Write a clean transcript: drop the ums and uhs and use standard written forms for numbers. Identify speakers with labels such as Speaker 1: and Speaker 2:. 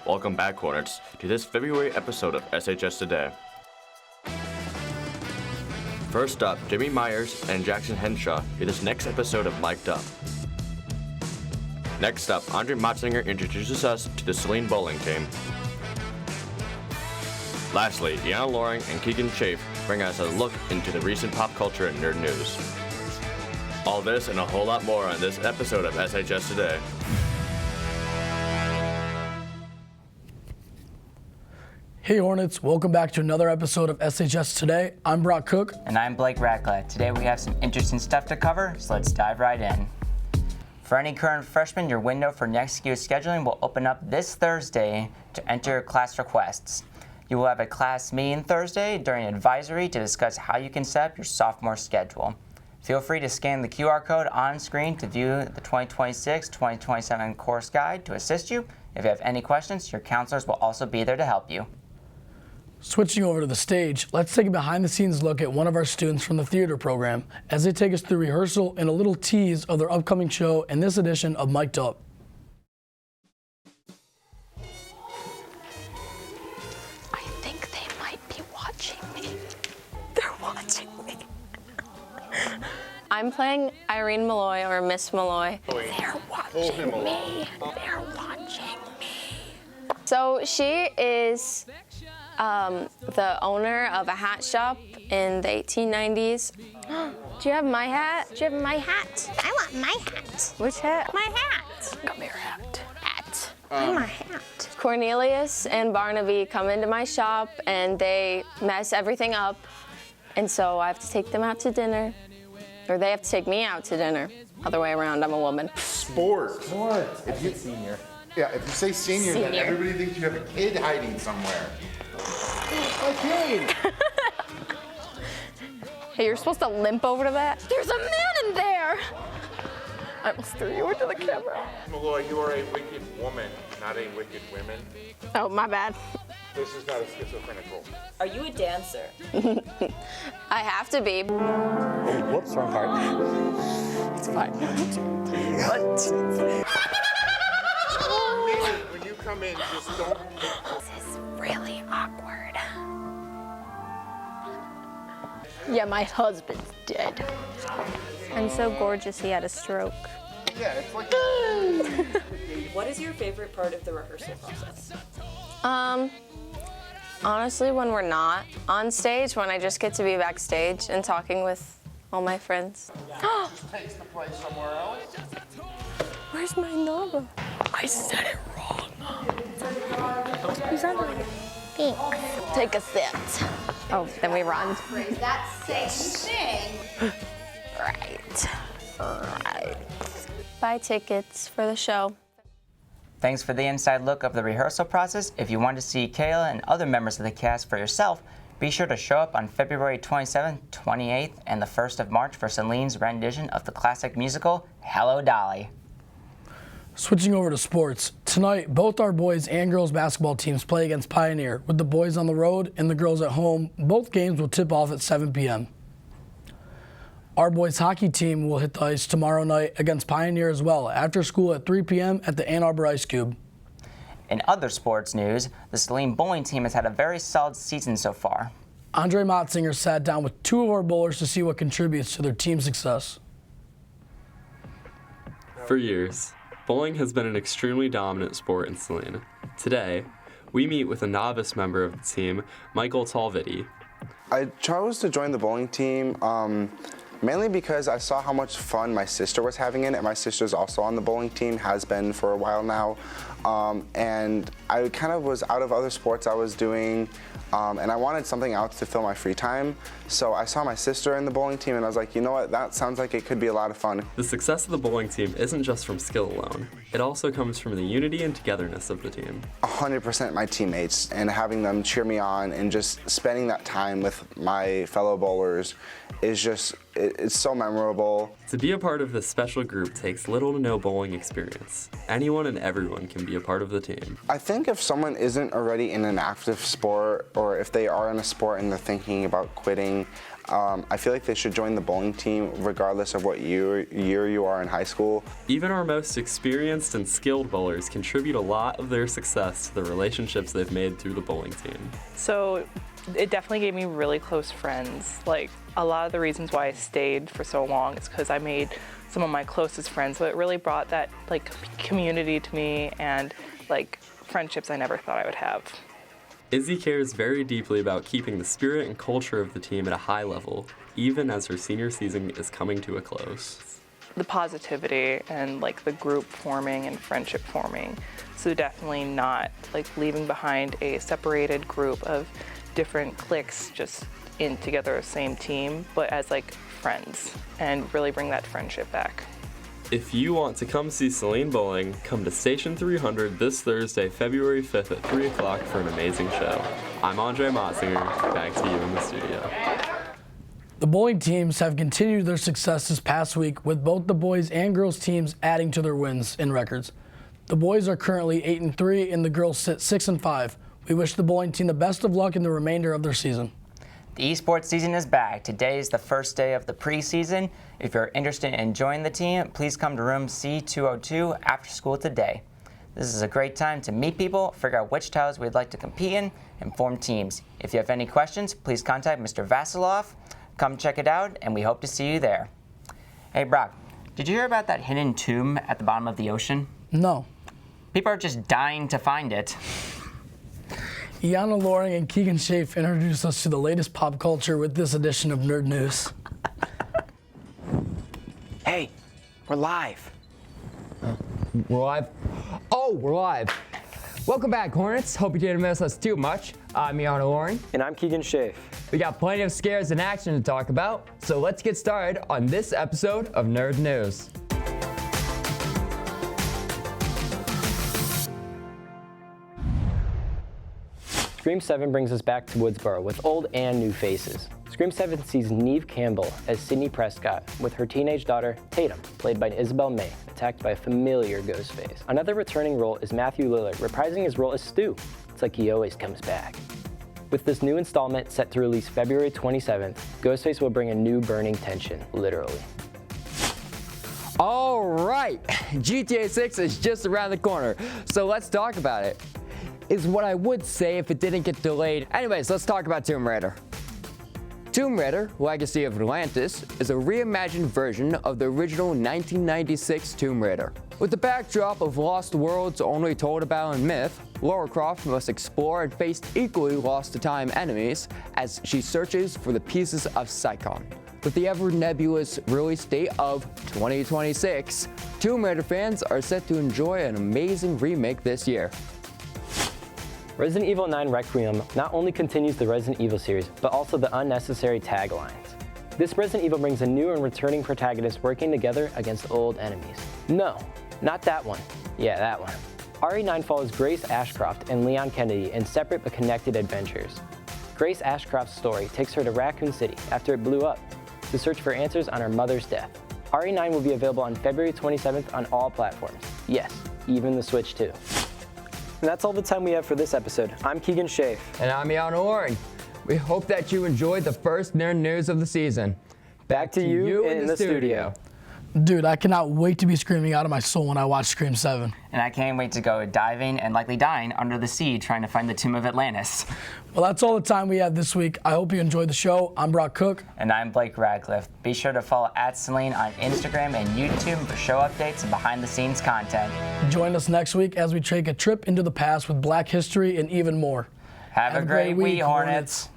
Speaker 1: Welcome back, Hornets, to this February episode of SHS Today. First up, Jimmy Myers and Jackson Henshaw do this next episode of Mic'd Up. Next up, Andre Motzinger introduces us to the Celine bowling team. Lastly, Deanna Loring and Keegan Chafe bring us a look into the recent pop culture and nerd news. All this and a whole lot more on this episode of SHS Today.
Speaker 2: Hey Hornets, welcome back to another episode of SHS Today. I'm Brock Koch.
Speaker 3: And I'm Blake Radcliffe. Today we have some interesting stuff to cover, so let's dive right in. For any current freshmen, your window for next year's scheduling will open up this Thursday to enter your class requests. You will have a class meeting Thursday during advisory to discuss how you can set up your sophomore schedule. Feel free to scan the QR code on screen to view the 2026-2027 course guide to assist you. If you have any questions, your counselors will also be there to help you.
Speaker 2: Switching over to the stage, let's take a behind-the-scenes look at one of our students from the theater program as they take us through rehearsal and a little tease of their upcoming show in this edition of Mic'd Up.
Speaker 4: I think they might be watching me. They're watching me. I'm playing Irene Malloy, or Miss Malloy. They're watching me. They're watching me. So she is the owner of a hat shop in the 1890s. Do you have my hat? Do you have my hat?
Speaker 5: I want my hat.
Speaker 4: Which hat?
Speaker 5: My hat.
Speaker 4: Come here, hat.
Speaker 5: Hat. My hat.
Speaker 4: Cornelius and Barnaby come into my shop and they mess everything up. And so I have to take them out to dinner. Or they have to take me out to dinner. Other way around, I'm a woman.
Speaker 6: Sports. If you senior. Yeah, if you say senior, then everybody thinks you have a kid hiding somewhere. Okay.
Speaker 4: Hey, you're supposed to limp over to that? There's a man in there! I almost threw you into the camera.
Speaker 6: Malloy, you are a wicked woman, not a wicked woman.
Speaker 4: Oh, my bad.
Speaker 6: This is not a schizophrenical.
Speaker 7: Are you a dancer?
Speaker 4: I have to be.
Speaker 3: Oh, whoops, wrong part.
Speaker 4: It's fine.
Speaker 6: When you come in, just don't.
Speaker 4: This is really awkward. Yeah, my husband's dead. I'm so gorgeous he had a stroke.
Speaker 6: Yeah, it's like.
Speaker 7: What is your favorite part of the rehearsal process?
Speaker 4: Honestly, when we're not on stage, when I just get to be backstage and talking with all my friends.
Speaker 6: Just takes the place somewhere else.
Speaker 4: Where's my Nova? I said it wrong. Who's under it?
Speaker 5: Thanks.
Speaker 4: Take a sit. Oh, then we run.
Speaker 5: That same thing.
Speaker 4: Right. Buy tickets for the show.
Speaker 3: Thanks for the inside look of the rehearsal process. If you want to see Kayla and other members of the cast for yourself, be sure to show up on February 27th, 28th, and the 1st of March for Celine's rendition of the classic musical, Hello, Dolly.
Speaker 2: Switching over to sports, tonight both our boys and girls basketball teams play against Pioneer, with the boys on the road and the girls at home. Both games will tip off at 7 p.m. Our boys hockey team will hit the ice tomorrow night against Pioneer as well, after school at 3 p.m. at the Ann Arbor Ice Cube.
Speaker 3: In other sports news, the Celine bowling team has had a very solid season so far.
Speaker 2: Andre Motzinger sat down with two of our bowlers to see what contributes to their team's success.
Speaker 8: For years, bowling has been an extremely dominant sport in Celine. Today, we meet with a novice member of the team, Michael Talviti.
Speaker 9: I chose to join the bowling team mainly because I saw how much fun my sister was having in it. My sister's also on the bowling team, has been for a while now. And I kind of was out of other sports I was doing, and I wanted something else to fill my free time. So I saw my sister in the bowling team, and I was like, you know what, that sounds like it could be a lot of fun.
Speaker 8: The success of the bowling team isn't just from skill alone. It also comes from the unity and togetherness of the team.
Speaker 9: 100% my teammates, and having them cheer me on and just spending that time with my fellow bowlers is just, it's so memorable.
Speaker 8: To be a part of this special group takes little to no bowling experience. Anyone and everyone can be a part of the team.
Speaker 9: I think if someone isn't already in an active sport, or if they are in a sport and they're thinking about quitting, bowling. I feel like they should join the bowling team regardless of what year you are in high school.
Speaker 8: Even our most experienced and skilled bowlers contribute a lot of their success to the relationships they've made through the bowling team.
Speaker 10: So it definitely gave me really close friends. Like, a lot of the reasons why I stayed for so long is because I made some of my closest friends. So it really brought that like community to me and like friendships I never thought I would have.
Speaker 8: Izzy cares very deeply about keeping the spirit and culture of the team at a high level, even as her senior season is coming to a close.
Speaker 10: The positivity and like the group forming and friendship forming. So definitely not like leaving behind a separated group of different cliques just in together the same team, but as like friends, and really bring that friendship back.
Speaker 8: If you want to come see Celine bowling, come to Station 300 this Thursday, February 5th at 3 o'clock for an amazing show. I'm Andre Motzinger, back to you in the studio.
Speaker 2: The bowling teams have continued their success this past week, with both the boys and girls teams adding to their wins and records. The boys are currently 8-3 and the girls sit 6-5. We wish the bowling team the best of luck in the remainder of their season.
Speaker 3: The esports season is back. Today is the first day of the preseason. If you're interested in joining the team, please come to room C202 after school today. This is a great time to meet people, figure out which titles we'd like to compete in, and form teams. If you have any questions, please contact Mr. Vasilov. Come check it out, and we hope to see you there. Hey, Brock, did you hear about that hidden tomb at the bottom of the ocean?
Speaker 2: No.
Speaker 3: People are just dying to find it.
Speaker 2: Iana Loring and Keegan Schaaf introduced us to the latest pop culture with this edition of Nerd News.
Speaker 11: Hey, we're live.
Speaker 12: We're live? Oh, we're live. Welcome back, Hornets. Hope you didn't miss us too much. I'm Iana Loring.
Speaker 11: And I'm Keegan Schaaf.
Speaker 12: We got plenty of scares and action to talk about, so let's get started on this episode of Nerd News.
Speaker 11: Scream 7 brings us back to Woodsboro with old and new faces. Scream 7 sees Neve Campbell as Sydney Prescott, with her teenage daughter, Tatum, played by Isabel May, attacked by a familiar ghost face. Another returning role is Matthew Lillard, reprising his role as Stu. It's like he always comes back. With this new installment set to release February 27th, Ghostface will bring a new burning tension, literally.
Speaker 12: All right, GTA 6 is just around the corner, so let's talk about it. Is what I would say if it didn't get delayed. Anyways, let's talk about Tomb Raider. Tomb Raider, Legacy of Atlantis, is a reimagined version of the original 1996 Tomb Raider. With the backdrop of lost worlds only told about in myth, Lara Croft must explore and face equally lost-to-time enemies as she searches for the pieces of Psychon. With the ever-nebulous release date of 2026, Tomb Raider fans are set to enjoy an amazing remake this year.
Speaker 11: Resident Evil 9 Requiem not only continues the Resident Evil series, but also the unnecessary taglines. This Resident Evil brings a new and returning protagonist working together against old enemies. No, not that one. Yeah, that one. RE9 follows Grace Ashcroft and Leon Kennedy in separate but connected adventures. Grace Ashcroft's story takes her to Raccoon City after it blew up to search for answers on her mother's death. RE9 will be available on February 27th on all platforms. Yes, even the Switch too. And that's all the time we have for this episode. I'm Keegan Schaaf.
Speaker 12: And I'm Iana Loring. We hope that you enjoyed the first Nerd News of the season.
Speaker 11: Back to you in the studio.
Speaker 2: Dude, I cannot wait to be screaming out of my soul when I watch Scream 7.
Speaker 3: And I can't wait to go diving and likely dying under the sea trying to find the Tomb of Atlantis.
Speaker 2: Well, that's all the time we have this week. I hope you enjoyed the show. I'm Brock Koch.
Speaker 3: And I'm Blake Radcliffe. Be sure to follow @Celine on Instagram and YouTube for show updates and behind-the-scenes content.
Speaker 2: Join us next week as we take a trip into the past with Black history and even more.
Speaker 3: Have a great week, Hornets.